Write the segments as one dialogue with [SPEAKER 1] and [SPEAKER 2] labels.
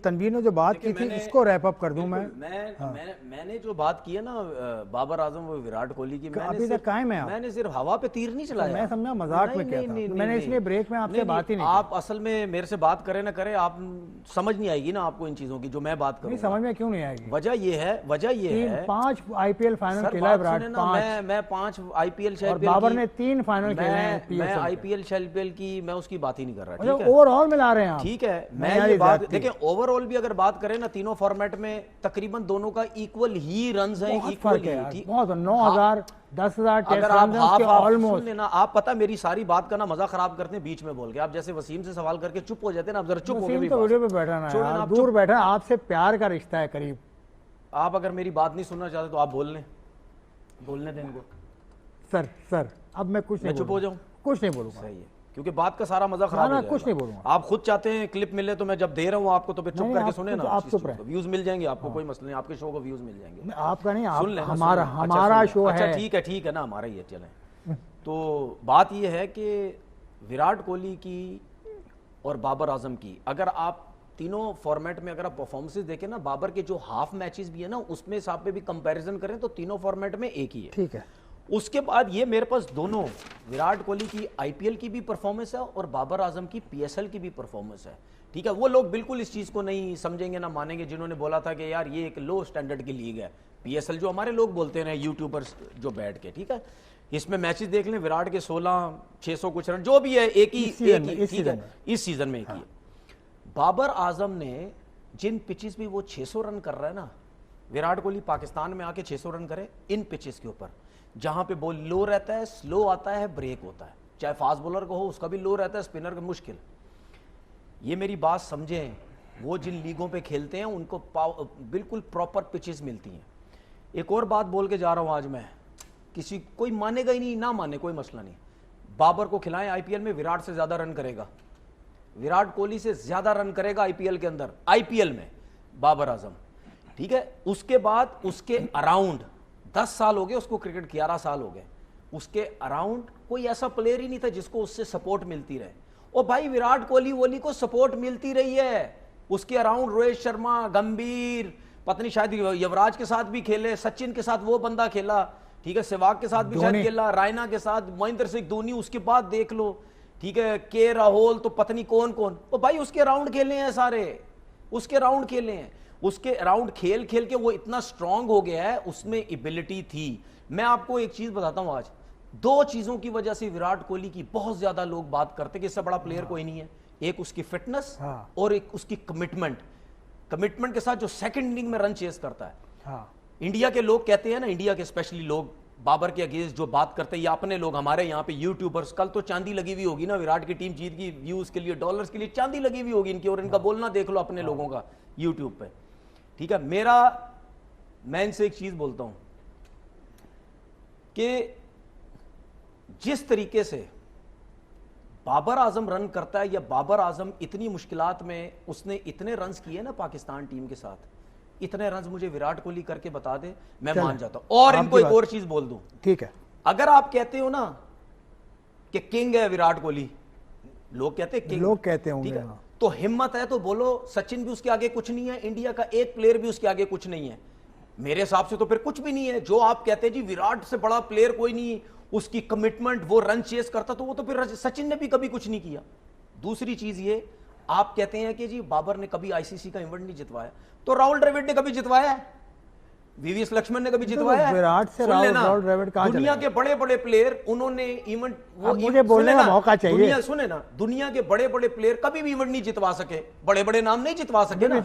[SPEAKER 1] तनवीर ने जो बात की थी इसको रैप अप कर दूं
[SPEAKER 2] मैंने जो बात की है ना बाबर आजम व विराट कोहली की,
[SPEAKER 1] अभी तक कायम है।
[SPEAKER 2] मैंने सिर्फ हवा पे तीर नहीं चलाया।
[SPEAKER 1] मैं समझा मजाक में किया था मैंने, इसलिए ब्रेक में आपसे बात ही नहीं।
[SPEAKER 2] आप असल में मेरे से बात करें ना करें, आप समझ नहीं आएगी ना आपको इन चीजों की जो मैं बात करूं।
[SPEAKER 1] समझ में क्यों नहीं आएगी?
[SPEAKER 2] वजह ये है
[SPEAKER 1] 5 IPL फाइनल खेला है विराट,
[SPEAKER 2] मैं 5 IPL
[SPEAKER 1] और बाबर ने 3 फाइनल खेले हैं।
[SPEAKER 2] मैं IPL शेलपीएल की मैं उसकी बात ही नहीं कर रहा, ठीक है?
[SPEAKER 1] ओवरऑल मिला रहे हैं,
[SPEAKER 2] ठीक है। मैं ये बात देखिए, ओवरऑल भी अगर बात करें ना, तीनों फॉर्मेट में तकरीबन दोनों का इक्वल ही रन्स हैं, इक्वल ही।
[SPEAKER 1] बहुत 9000 10,000
[SPEAKER 2] अगर आप ऑलमोस्ट ना, आप पता मेरी सारी बात का ना मजा खराब करते हैं बीच में बोल के। आप जैसे वसीम से सवाल करके चुप हो जाते हैं ना, आप जरा चुप हो गए।
[SPEAKER 1] वीडियो पे बैठा ना, दूर बैठा, आपसे प्यार का रिश्ता है करीब।
[SPEAKER 2] आप अगर मेरी बात नहीं सुनना चाहते तो आप बोलने दें इनको।
[SPEAKER 1] सर अब मैं कुछ नहीं,
[SPEAKER 2] चुप हो जाऊं?
[SPEAKER 1] कुछ नहीं बोलूंगा।
[SPEAKER 2] सही है, क्योंकि बात का सारा मजा खराब हो जाएगा।
[SPEAKER 1] कुछ नहीं बोलूंगा।
[SPEAKER 2] आप खुद चाहते हैं क्लिप मिले तो मैं जब दे रहा हूं आपको तो फिर चुप करके सुने ना,
[SPEAKER 1] आप चुप रहे,
[SPEAKER 2] व्यूज मिल जाएंगे आपको, कोई मसला नहीं, आपके शो को व्यूज मिल जाएंगे।
[SPEAKER 1] आपका नहीं,
[SPEAKER 2] हमारा शो है। अच्छा ठीक है ना, हमारा ही है, चलें। तो बात यह है कि विराट कोहली की और बाबर आजम की, अगर आप तीनों फॉर्मेट में अगर आप परफॉर्मेंसेस देखें ना, बाबर के जो हाफ मैचेस भी है ना उसमें हिसाब पे भी कंपैरिजन करें तो तीनों फॉर्मेट में एक ही है,
[SPEAKER 1] ठीक है।
[SPEAKER 2] उसके बाद ये मेरे पास दोनों विराट कोहली की IPL की भी परफॉर्मेंस है और बाबर आजम की PSL की भी परफॉर्मेंस है, ठीक है। वो लोग बिल्कुल इस चीज को नहीं समझेंगे ना मानेंगे जिन्होंने बोला था कि यार ये एक लो स्टैंडर्ड की लीग है PSL, जो हमारे लोग बोलते हैं यूट्यूबर्स जो बैठ के, ठीक है। इसमें मैचेस देख लें, विराट के 16 600 कुछ रन जो भी है, एक ही ठीक है, इस सीजन में एक ही है। बाबर आजम ने जिन पिचेस भी वो 600 रन कर रहा है ना, विराट कोहली पाकिस्तान में आके 600 रन करे इन पिचेस के ऊपर, जहां पे बॉल लो रहता है, स्लो आता है, ब्रेक होता है, चाहे फास्ट बॉलर को हो उसका भी लो रहता है, स्पिनर का मुश्किल। ये मेरी बात समझें, वो जिन लीगों पे खेलते हैं उनको बिल्कुल प्रॉपर पिचेस मिलती हैं। एक और बात बोल के जा रहा हूं आज मैं, किसी कोई मानेगा ही नहीं, ना माने कोई मसला नहीं, बाबर को खिलाएं IPL में, विराट से ज्यादा रन करेगा, विराट कोहली से ज्यादा रन करेगा IPL के अंदर, IPL में बाबर आजम, ठीक है। उसके बाद उसके अराउंड 10 साल हो गए उसको क्रिकेट, 11 साल हो गए, उसके अराउंड कोई ऐसा प्लेयर ही नहीं था जिसको उससे सपोर्ट मिलती रहे। और भाई विराट कोहली को सपोर्ट मिलती रही है, उसके अराउंड रोहित शर्मा, गंभीर, पत्नी शायद युवराज के साथ भी खेले, सचिन के साथ वो बंदा खेला, ठीक है, सहवाग के साथ भी शायद खेला, रायना के साथ, महेंद्र सिंह धोनी, उसके बाद देख लो, ठीक है, के राहुल, तो पत्नी कौन तो भाई उसके अराउंड खेले हैं सारे, उसके अराउंड खेले हैं, उसके अराउंड खेल खेल के वो इतना स्ट्रांग हो गया है, उसमें एबिलिटी थी। मैं आपको एक चीज बताता हूं, आज 2 चीजों की वजह से विराट कोहली की बहुत ज्यादा लोग बात करते कि इससे बड़ा प्लेयर कोई नहीं है, एक उसकी फिटनेस और एक उसकी कमिटमेंट के साथ जो सेकंड इनिंग में रन चेस करता है। इंडिया के लोग कहते हैं ना, इंडिया के स्पेशली लोग बाबर के अगेंस्ट जो बात करते हैं, या अपने लोग हमारे यहाँ पे यूट्यूबर्स, कल तो चांदी लगी हुई होगी ना, विराट की टीम जीत गई, व्यूज के लिए, डॉलर्स के लिए चांदी लगी हुई होगी इनकी, और इनका बोलना देख लो अपने लोगों का यूट्यूब पे, ठीक है। मैं इनसे एक चीज बोलता हूं कि जिस तरीके से बाबर आजम रन करता है, या बाबर आजम इतनी मुश्किलात में उसने इतने रन्स किए ना पाकिस्तान टीम के साथ, इतने रन्स मुझे विराट कोहली करके बता दे, मैं मान जाता हूं। और इनको एक और चीज बोल दूं,
[SPEAKER 1] ठीक है,
[SPEAKER 2] अगर आप कहते हो ना कि किंग है विराट कोहली, लोग कहते हैं किंग,
[SPEAKER 1] लोग कहते होंगे,
[SPEAKER 2] ठीक है, तो हिम्मत है तो बोलो सचिन भी उसके आगे कुछ नहीं है, इंडिया का एक प्लेयर भी उसके आगे कुछ नहीं है, मेरे हिसाब से तो फिर कुछ भी नहीं है। जो आप कहते हैं जी विराट से बड़ा प्लेयर कोई नहीं, उसकी कमिटमेंट, वो रन चेस करता, तो वो तो फिर सचिन ने भी कभी कुछ नहीं किया। दूसरी चीज ये, आप कहते हैं कि जी बाबर ने कभी ICC का इवेंट नहीं जितवाया, तो राहुल द्रविड़ ने कभी जितवाया है, VVS लक्ष्मण ने कभी जितवाया है?
[SPEAKER 1] विराट से राहुल द्रविड़ कहां चले?
[SPEAKER 2] दुनिया के बड़े बड़े प्लेयर उन्होंने इवेंट, वो
[SPEAKER 1] मुझे बोलने का मौका चाहिए,
[SPEAKER 2] सुने ना, दुनिया के बड़े बड़े प्लेयर कभी भी इवेंट नहीं जितवा सके, बड़े बड़े नाम नहीं जितवा सके ना,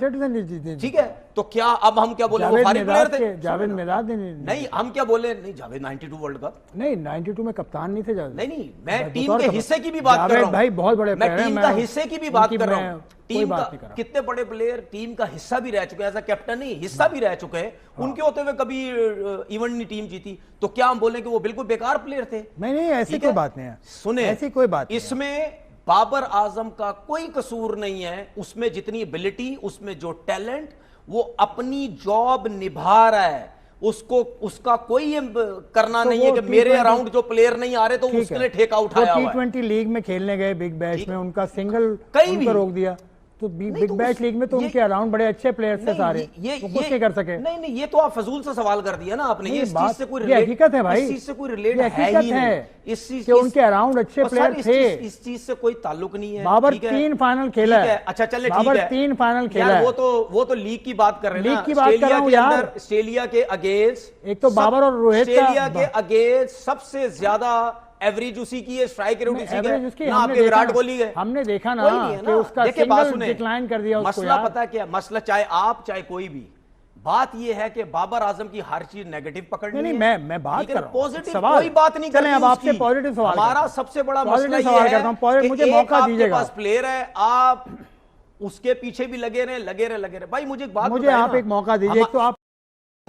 [SPEAKER 2] ठीक है। तो क्या अब हम क्या बोले, वो भारी प्लेयर थे,
[SPEAKER 1] जावेद मिराज
[SPEAKER 2] नहीं, हम क्या बोले, नहीं जावेद 92 वर्ल्ड कप
[SPEAKER 1] नहीं, 92 में कप्तान नहीं थे जावेद,
[SPEAKER 2] नहीं, मैं टीम के हिस्से की भी बात कर रहा हूं
[SPEAKER 1] भाई, बहुत बड़े,
[SPEAKER 2] मैं टीम का हिस्से की भी बात कर रहा हूं, टीम का कितने बड़े प्लेयर टीम का हिस्सा भी रह चुके हैं, ऐसा कैप्टन नहीं, हिस्सा भी रह चुके हैं, उनके होते हुए कभी इवेंट नहीं टीम जीती, तो क्या हम बोलें कि वो बिल्कुल बेकार प्लेयर थे?
[SPEAKER 1] नहीं, ऐसी कोई बात नहीं है,
[SPEAKER 2] सुने,
[SPEAKER 1] ऐसी कोई बात,
[SPEAKER 2] इसमें बाबर आजम का कोई कसूर नहीं है, उसमें जितनी एबिलिटी, उसमें जो टैलेंट, वो अपनी जॉब निभा रहा है, उसका कोई करना नहीं है कि मेरे अराउंड जो प्लेयर नहीं आ रहे तो उसके लिए ठेका उठाया हुआ है।
[SPEAKER 1] T20 लीग में खेलने गए बिग बैश में, उनका सिंगल रोक दिया, तो
[SPEAKER 2] नहीं,
[SPEAKER 1] बिग
[SPEAKER 2] तो
[SPEAKER 1] बैश लीग में तो
[SPEAKER 2] ये-
[SPEAKER 1] उनके अराउंड बड़े अच्छे प्लेयर्स थे
[SPEAKER 2] नहीं,
[SPEAKER 1] सारे,
[SPEAKER 2] ये
[SPEAKER 1] वो कुछ नहीं कर सके।
[SPEAKER 2] नहीं नहीं, ये तो आप फजूल सा सवाल कर दिया ना आपने। ये इस चीज से कोई
[SPEAKER 1] ये हकीकत है भाई,
[SPEAKER 2] इस चीज से कोई रिलेट
[SPEAKER 1] ये
[SPEAKER 2] है
[SPEAKER 1] हकीकत
[SPEAKER 2] ही
[SPEAKER 1] है
[SPEAKER 2] नहीं। इस चीज
[SPEAKER 1] कि उनके अराउंड अच्छे
[SPEAKER 2] और सर,
[SPEAKER 1] प्लेयर थे।
[SPEAKER 2] इस चीज से कोई ताल्लुक नहीं है।
[SPEAKER 1] बाबर
[SPEAKER 2] ठीक है?
[SPEAKER 1] 3 फाइनल खेला
[SPEAKER 2] ठीक
[SPEAKER 1] है।
[SPEAKER 2] अच्छा चले, ठीक
[SPEAKER 1] बाबर
[SPEAKER 2] है,
[SPEAKER 1] 3 फाइनल खेला
[SPEAKER 2] यार
[SPEAKER 1] है।
[SPEAKER 2] वो तो लीग की बात कर रहे हैं
[SPEAKER 1] लीग
[SPEAKER 2] ना।
[SPEAKER 1] की बात कर रहा हूं यार।
[SPEAKER 2] ऑस्ट्रेलिया के अगेंस्ट
[SPEAKER 1] एक तो बाबर और रोहित का-
[SPEAKER 2] ऑस्ट्रेलिया के अगेंस्ट सबसे ज्यादा एवरेज उसी की है, स्ट्राइक रेट उसी
[SPEAKER 1] एवरेज
[SPEAKER 2] का
[SPEAKER 1] उसकी
[SPEAKER 2] है ना।
[SPEAKER 1] हमने
[SPEAKER 2] आपके
[SPEAKER 1] देखा
[SPEAKER 2] विराट
[SPEAKER 1] ना,
[SPEAKER 2] कोहली है,
[SPEAKER 1] हमने देखा ना
[SPEAKER 2] कोई नहीं है
[SPEAKER 1] कि
[SPEAKER 2] ना।
[SPEAKER 1] उसका
[SPEAKER 2] देखिए, बात
[SPEAKER 1] सिंगल
[SPEAKER 2] सुने,
[SPEAKER 1] डिक्लाइन कर दिया उसको
[SPEAKER 2] मसला
[SPEAKER 1] यार।
[SPEAKER 2] पता क्या मसला, चाहे आप चाहे कोई भी, बात ये है कि बाबर आजम की हर चीज नेगेटिव पकड़नी
[SPEAKER 1] नहीं,
[SPEAKER 2] है।
[SPEAKER 1] मैं बात
[SPEAKER 2] लेकिन
[SPEAKER 1] कर रहा हूं।
[SPEAKER 2] पॉजिटिव
[SPEAKER 1] सवाल
[SPEAKER 2] कोई बात नहीं
[SPEAKER 1] चलें,
[SPEAKER 2] करनी
[SPEAKER 1] अब आपसे
[SPEAKER 2] उसकी।
[SPEAKER 1] पॉजिटिव सवाल करता
[SPEAKER 2] हमारा
[SPEAKER 1] हूं।
[SPEAKER 2] सबसे बड़ा
[SPEAKER 1] पॉजिटिव
[SPEAKER 2] मसला
[SPEAKER 1] सवाल
[SPEAKER 2] ये
[SPEAKER 1] करता हूं,
[SPEAKER 2] है कि
[SPEAKER 1] मुझे
[SPEAKER 2] एक
[SPEAKER 1] मौका
[SPEAKER 2] आपके
[SPEAKER 1] दीजिएगा।
[SPEAKER 2] पास प्लेयर है, आप उसके पीछे भी लगे रहे भाई। मुझे एक बात
[SPEAKER 1] मुझे
[SPEAKER 2] बताइए
[SPEAKER 1] आप
[SPEAKER 2] ना,
[SPEAKER 1] एक मौका दीजिए। एक तो आप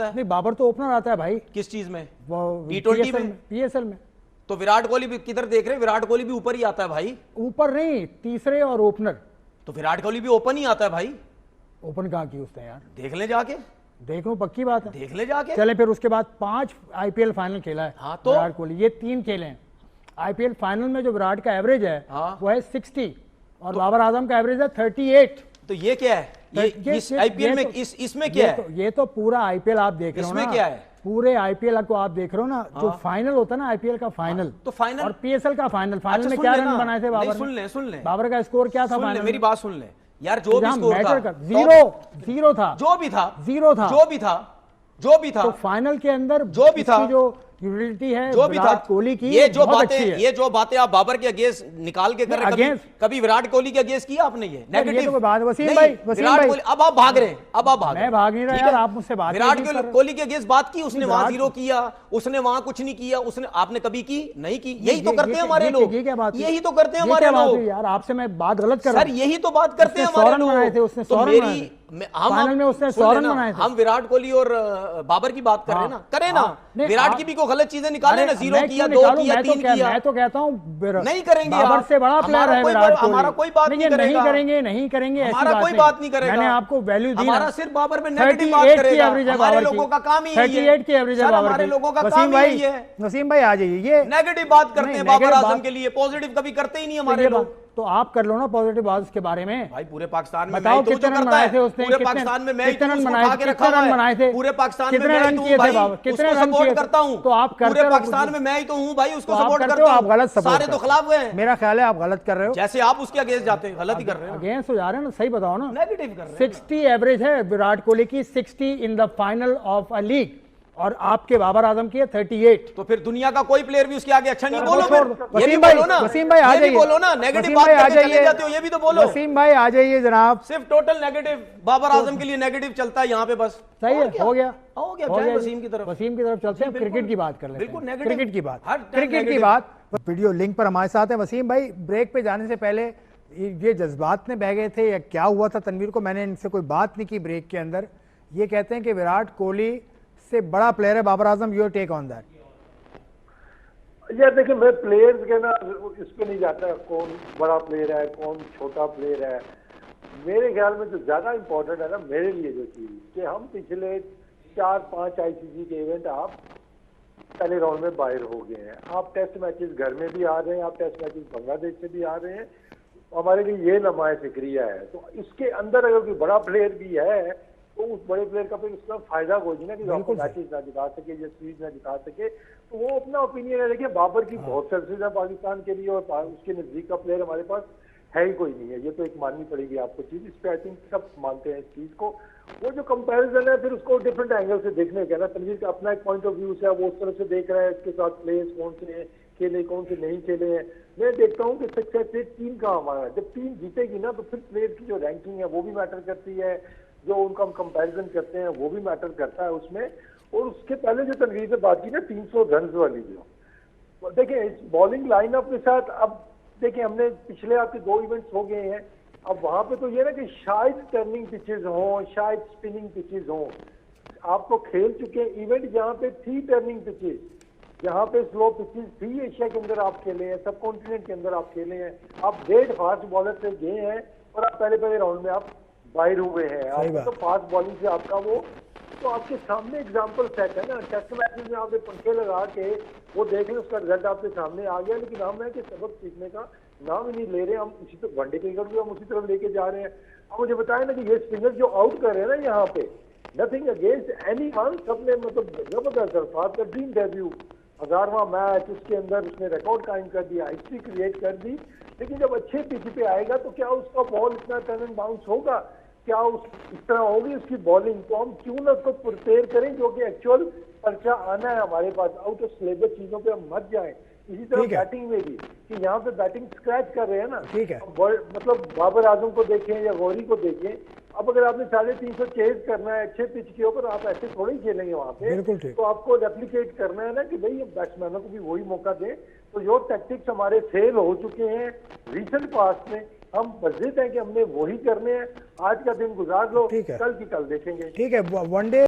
[SPEAKER 1] नहीं, बाबर तो ओपनर आता है भाई,
[SPEAKER 2] किस चीज में,
[SPEAKER 1] वो
[SPEAKER 2] T20 में?
[SPEAKER 1] पीएसएल में
[SPEAKER 2] तो विराट कोहली भी किधर देख रहे हैं? विराट कोहली भी ऊपर ही आता है भाई।
[SPEAKER 1] ऊपर नहीं, तीसरे और ओपनर।
[SPEAKER 2] तो विराट कोहली भी ओपन ही आता है भाई।
[SPEAKER 1] ओपन कहाँ की उसने यार,
[SPEAKER 2] देख ले जाके,
[SPEAKER 1] देख लो, पक्की बात है।
[SPEAKER 2] देख ले जाके।
[SPEAKER 1] चले फिर उसके बाद 5 आईपीएल फाइनल खेला है
[SPEAKER 2] हाँ, तो?
[SPEAKER 1] विराट कोहली, ये 3 खेले हैं। आईपीएल फाइनल में जो विराट का एवरेज है
[SPEAKER 2] हाँ।
[SPEAKER 1] वो है 60 और बाबर आजम का एवरेज है 38।
[SPEAKER 2] तो ये क्या है? ये इस आईपीएल में इसमें क्या है?
[SPEAKER 1] ये तो पूरा आईपीएल आप देख रहे हो ना।
[SPEAKER 2] इसमें क्या है?
[SPEAKER 1] पूरे आईपीएल को आप देख रहे हो ना, जो फाइनल होता है ना आईपीएल का फाइनल,
[SPEAKER 2] तो फाइनल
[SPEAKER 1] और पीएसएल का फाइनल,
[SPEAKER 2] अच्छा,
[SPEAKER 1] फाइनल में
[SPEAKER 2] सुन
[SPEAKER 1] क्या
[SPEAKER 2] ले
[SPEAKER 1] रन
[SPEAKER 2] ना।
[SPEAKER 1] बनाए थे
[SPEAKER 2] नहीं,
[SPEAKER 1] बाबर
[SPEAKER 2] सुन
[SPEAKER 1] ने?
[SPEAKER 2] ले, सुन ले।
[SPEAKER 1] बाबर का स्कोर क्या था
[SPEAKER 2] सुन ले,
[SPEAKER 1] फाइनल
[SPEAKER 2] मेरी
[SPEAKER 1] में?
[SPEAKER 2] बात सुन ले यार। जो भी
[SPEAKER 1] जहां
[SPEAKER 2] स्कोर था,
[SPEAKER 1] मैटर कर, जीरो था,
[SPEAKER 2] जो भी था,
[SPEAKER 1] जीरो था,
[SPEAKER 2] जो भी था,
[SPEAKER 1] तो फाइनल के अंदर
[SPEAKER 2] जो भी था,
[SPEAKER 1] इसकी जो यूटिलिटी है
[SPEAKER 2] जो भी था,
[SPEAKER 1] विराट कोहली की,
[SPEAKER 2] ये जो
[SPEAKER 1] बहुत अच्छी है।
[SPEAKER 2] बातें, ये जो बातें आप बाबर के अगेंस्ट निकाल के कर रहे हैं, कभी विराट कोहली के अगेंस्ट किया आपने? ये नेगेटिव
[SPEAKER 1] तो कोई बात, वसीम
[SPEAKER 2] नहीं,
[SPEAKER 1] भाई, वसीम
[SPEAKER 2] विराट
[SPEAKER 1] भाई,
[SPEAKER 2] कोहली, अब आप भाग रहे हैं, अब आप भाग रहे हैं।
[SPEAKER 1] मैं भाग नहीं रहा
[SPEAKER 2] ठीक
[SPEAKER 1] यार,
[SPEAKER 2] है?
[SPEAKER 1] आप मुझसे बात
[SPEAKER 2] विराट
[SPEAKER 1] नहीं कर रहे।
[SPEAKER 2] कोहली के अगेंस्ट बात की, उसने वहां
[SPEAKER 1] विराट-
[SPEAKER 2] जीरो किया, उसने वहां कुछ नहीं किया, उसने आपने कभी की नहीं की? यही तो
[SPEAKER 1] ये-
[SPEAKER 2] करते
[SPEAKER 1] ये-
[SPEAKER 2] हैं हमारे
[SPEAKER 1] ये-
[SPEAKER 2] लोग,
[SPEAKER 1] ये क्या बात हुई?
[SPEAKER 2] यही तो करते हैं
[SPEAKER 1] ये
[SPEAKER 2] हमारे
[SPEAKER 1] क्या बात
[SPEAKER 2] लोग
[SPEAKER 1] हुई यार, आपसे मैं बात गलत कर रहा
[SPEAKER 2] सर।
[SPEAKER 1] हूं।
[SPEAKER 2] यही तो बात करते हैं
[SPEAKER 1] उसने
[SPEAKER 2] हमारे
[SPEAKER 1] 100 रन बनाए थे,
[SPEAKER 2] लोग।
[SPEAKER 1] उसने
[SPEAKER 2] तो
[SPEAKER 1] 100 रन बनाए थे। फाइनल में उसने 100 रन बनाए थे।
[SPEAKER 2] हम विराट कोहली और बाबर की बात कर रहे हैं ना, करें ना।
[SPEAKER 1] नहीं,
[SPEAKER 2] विराट की भी कोई गलत चीजें निकाले ना, जीरो किया, 2 किया, 3 किया।
[SPEAKER 1] मैं तो कहता हूँ
[SPEAKER 2] नहीं करेंगे
[SPEAKER 1] बाबर
[SPEAKER 2] आप।
[SPEAKER 1] से बड़ा प्लेयर
[SPEAKER 2] हमारा
[SPEAKER 1] है
[SPEAKER 2] कोई
[SPEAKER 1] विराट
[SPEAKER 2] बात-
[SPEAKER 1] कोहली।
[SPEAKER 2] हमारा कोई बात नहीं करेगा।
[SPEAKER 1] नहीं करेंगे, ऐसी
[SPEAKER 2] हमारा कोई बात नहीं करेगा।
[SPEAKER 1] मैंने आपको वैल्यू दी।
[SPEAKER 2] हमारा सिर्फ बाबर में नेगेटिव बात
[SPEAKER 1] 38 की
[SPEAKER 2] करेगा।
[SPEAKER 1] एवरेज है
[SPEAKER 2] हमारे
[SPEAKER 1] बाबर की।
[SPEAKER 2] लोगों का काम ही यही है।
[SPEAKER 1] 38 की एवरेज है
[SPEAKER 2] सर,
[SPEAKER 1] बाबर
[SPEAKER 2] हमारे
[SPEAKER 1] की।
[SPEAKER 2] लोगों का
[SPEAKER 1] वसीम
[SPEAKER 2] काम ही
[SPEAKER 1] भाई,
[SPEAKER 2] यही है।
[SPEAKER 1] वसीम भाई आ जाइए। ये
[SPEAKER 2] नेगेटिव बात करते
[SPEAKER 1] नहीं,
[SPEAKER 2] हैं बाबर
[SPEAKER 1] negative
[SPEAKER 2] आजम
[SPEAKER 1] बात-
[SPEAKER 2] के लिए, पॉजिटिव कभी करते ही नहीं
[SPEAKER 1] तो
[SPEAKER 2] हमारे
[SPEAKER 1] ये
[SPEAKER 2] लोग।
[SPEAKER 1] बात- तो आप कर लो ना पॉजिटिव बात उसके बारे में।
[SPEAKER 2] भाई पूरे पाकिस्तान में
[SPEAKER 1] बताओ
[SPEAKER 2] मैं ही तो
[SPEAKER 1] कितने
[SPEAKER 2] जो
[SPEAKER 1] रन
[SPEAKER 2] करता
[SPEAKER 1] बनाए
[SPEAKER 2] है,
[SPEAKER 1] थे उसने,
[SPEAKER 2] पूरे
[SPEAKER 1] कितने-
[SPEAKER 2] पाकिस्तान में मैं ही
[SPEAKER 1] कितने
[SPEAKER 2] तो
[SPEAKER 1] रन
[SPEAKER 2] उसको
[SPEAKER 1] बनाए
[SPEAKER 2] उठा के
[SPEAKER 1] थे,
[SPEAKER 2] रखा
[SPEAKER 1] कितने
[SPEAKER 2] हुआ
[SPEAKER 1] रन
[SPEAKER 2] है।
[SPEAKER 1] बनाए थे?
[SPEAKER 2] पूरे पाकिस्तान में
[SPEAKER 1] कितने
[SPEAKER 2] मैं ही
[SPEAKER 1] रन
[SPEAKER 2] तो
[SPEAKER 1] किए
[SPEAKER 2] हूँ
[SPEAKER 1] थे
[SPEAKER 2] भाई,
[SPEAKER 1] बाबर? कितने
[SPEAKER 2] उसको
[SPEAKER 1] रन
[SPEAKER 2] सपोर्ट
[SPEAKER 1] किए थे?
[SPEAKER 2] करता हूँ।
[SPEAKER 1] तो आप करते
[SPEAKER 2] पूरे
[SPEAKER 1] हो,
[SPEAKER 2] पाकिस्तान में मैं ही तो हूँ भाई, उसको
[SPEAKER 1] तो आप
[SPEAKER 2] सपोर्ट
[SPEAKER 1] करते
[SPEAKER 2] करता
[SPEAKER 1] हो, आप
[SPEAKER 2] हूँ।
[SPEAKER 1] गलत सपोर्ट
[SPEAKER 2] सारे तो
[SPEAKER 1] करते हो।
[SPEAKER 2] खिलाफ गए।
[SPEAKER 1] मेरा ख्याल है आप गलत कर रहे हो।
[SPEAKER 2] जैसे आप उसके अगेंस्ट जाते हैं, गलत ही कर रहे हो,
[SPEAKER 1] अगेंस्ट हो जा रहे हैं ना, सही बताओ ना।
[SPEAKER 2] नेगेटिव कर रहे हैं।
[SPEAKER 1] 60 एवरेज है विराट कोहली की, 60 in the final of a league, और आपके बाबर आजम की है 38।
[SPEAKER 2] तो फिर दुनिया का कोई प्लेयर भी उसके आगे अच्छा नहीं बोलो।
[SPEAKER 1] छोड़ दो।
[SPEAKER 2] फिर ये भी
[SPEAKER 1] वसीम भाई,
[SPEAKER 2] बोलो ना,
[SPEAKER 1] वसीम भाई आ
[SPEAKER 2] ये भी
[SPEAKER 1] जाइए।
[SPEAKER 2] बोलो ना, नेगेटिव
[SPEAKER 1] वसीम
[SPEAKER 2] बात
[SPEAKER 1] भाई आ
[SPEAKER 2] करके चले
[SPEAKER 1] जाइए।
[SPEAKER 2] जाते हो, ये भी तो बोलो।
[SPEAKER 1] वसीम भाई आ जाइए जनाब।
[SPEAKER 2] सिर्फ टोटल नेगेटिव बाबर आजम के लिए नेगेटिव चलता है यहाँ पे बस।
[SPEAKER 1] सही है,
[SPEAKER 2] और क्या?
[SPEAKER 1] हो गया,
[SPEAKER 2] हो गया,
[SPEAKER 1] हो
[SPEAKER 2] जाए
[SPEAKER 1] गया।
[SPEAKER 2] वसीम की तरफ।
[SPEAKER 1] वसीम की तरफ चलते हैं, क्रिकेट की बात कर लेते
[SPEAKER 2] बिल्कुल
[SPEAKER 1] हैं।
[SPEAKER 2] negative।
[SPEAKER 1] क्रिकेट की बात,
[SPEAKER 2] हर time
[SPEAKER 1] क्रिकेट की
[SPEAKER 2] negative।
[SPEAKER 1] बात। वीडियो लिंक पर हमारे साथ है वसीम भाई। ब्रेक पे जाने से पहले ये जज्बात में बह गए थे या क्या हुआ था तनवीर को, मैंने इनसे कोई बात नहीं की ब्रेक के अंदर। ये कहते हैं कि विराट कोहली से बड़ा प्लेयर है Babar Azam, your take on that?
[SPEAKER 3] यार देखिए, मैं प्लेयर्स के ना इस पे नहीं जाता कौन बड़ा प्लेयर है कौन छोटा प्लेयर है। मेरे ख्याल में जो ज्यादा इंपॉर्टेंट है ना मेरे लिए जो चीज कि हम पिछले 4-5 आईसीसी के इवेंट आप पहले राउंड में बाहर हो गए हैं। आप टेस्ट मैचेस घर में भी आ रहे हैं, आप टेस्ट मैचेस बांग्लादेश से भी आ रहे हैं। हमारे लिए ये लम्हा फिक्रिया है। तो इसके अंदर अगर कोई बड़ा प्लेयर भी है तो उस बड़े प्लेयर का फिर उसका फायदा कोई नहीं ना कि आपको मैचेस ना जिता सके या सीरीज ना जिता सके। तो वो अपना ओपिनियन है। देखिए, बाबर की बहुत सर्विसेज है पाकिस्तान के लिए और उसके नजदीक का प्लेयर हमारे पास है ही कोई नहीं है। ये तो एक माननी पड़ेगी आपको चीज। इस पे आई थिंक सब मानते हैं इस चीज को। वो जो कंपैरिजन है फिर उसको डिफरेंट एंगल से देखने का ना, तनवीर का अपना एक पॉइंट ऑफ व्यू है, वो उस तरफ से देख रहा है इसके साथ प्लेयर्स कौन से हैं खेले कौन से नहीं खेले हैं। मैं देखता हूँ कि सक्सेस रेट टीम का हमारा, जब टीम जीतेगी ना तो फिर प्लेयर की जो रैंकिंग है वो भी मैटर करती है, जो उनका हम कंपैरिजन करते हैं वो भी मैटर करता है उसमें। और उसके पहले जो तनवीर ने बात की ना 300 रन वाली, जो देखिए इस बॉलिंग लाइनअप के साथ, अब देखिए हमने पिछले आपके 2 इवेंट्स हो गए हैं। अब वहां पे तो ये ना कि शायद टर्निंग पिचेस हों, शायद स्पिनिंग पिचेस हों। आप तो खेल चुके हैं इवेंट जहाँ पे थी टर्निंग पिचेस, जहाँ पे स्लो पिचेस थी। एशिया के अंदर आप खेले हैं, सब कॉन्टिनेंट के अंदर आप खेले हैं। आप डेढ़ फास्ट बॉलर से गए हैं और आप पहले राउंड में आप बाहर हुए हैं। आप तो फास्ट बॉलिंग से आपका वो, तो आपके सामने एग्जाम्पल सेट है ना। टेस्ट मैचेस में आपने पंखे लगा के वो देख लें, उसका रिजल्ट आपके सामने आ गया। लेकिन हम है कि सबक सीखने का नाम ही नहीं ले रहे। हम उसी तो वनडे क्रिकेट भी हम उसी तरफ लेके जा रहे हैं। अब मुझे बताया ना कि ये स्पिनर जो आउट कर रहे हैं ना यहाँ पे, नथिंग अगेंस्ट एनी वन, सबने मतलब जबरदस्त अल्फाज का ड्रीम डेब्यू, 1000वां मैच, उसके अंदर उसने रिकॉर्ड कायम कर दिया, हिस्ट्री क्रिएट कर दी। लेकिन जब अच्छे पिच पे आएगा तो क्या उसका बॉल इतना टर्न एंड बाउंस होगा, क्या उस इस तरह होगी उसकी बॉलिंग, तो हम क्यों ना उसको प्रिपेयर करें, जो कि एक्चुअल पर्चा आना है हमारे पास, आउट ऑफ सिलेबस चीजों पे हम मत जाएं। इसी तरह
[SPEAKER 1] ठीक है।
[SPEAKER 3] बैटिंग में भी, कि यहाँ पे बैटिंग स्क्रैच कर रहे हैं ना,
[SPEAKER 1] ठीक है।
[SPEAKER 3] मतलब बाबर आजम को देखें या गौरी को देखें, अब अगर आपने 350 चेज करना है अच्छे पिच के ऊपर, आप ऐसे थोड़ी खेलेंगे वहां पे,
[SPEAKER 1] बिल्कुल ठीक।
[SPEAKER 3] तो आपको रेप्लिकेट करना है ना कि भाई बैट्समैनों को भी वही मौका दें। तो जो टैक्टिक्स हमारे फेल हो चुके हैं रिसेंट पास्ट में, हम बजिद हैं कि हमने वही करने हैं। आज का दिन गुजार लो,
[SPEAKER 1] ठीक है।
[SPEAKER 3] कल की कल देखेंगे।
[SPEAKER 1] ठीक है, वनडे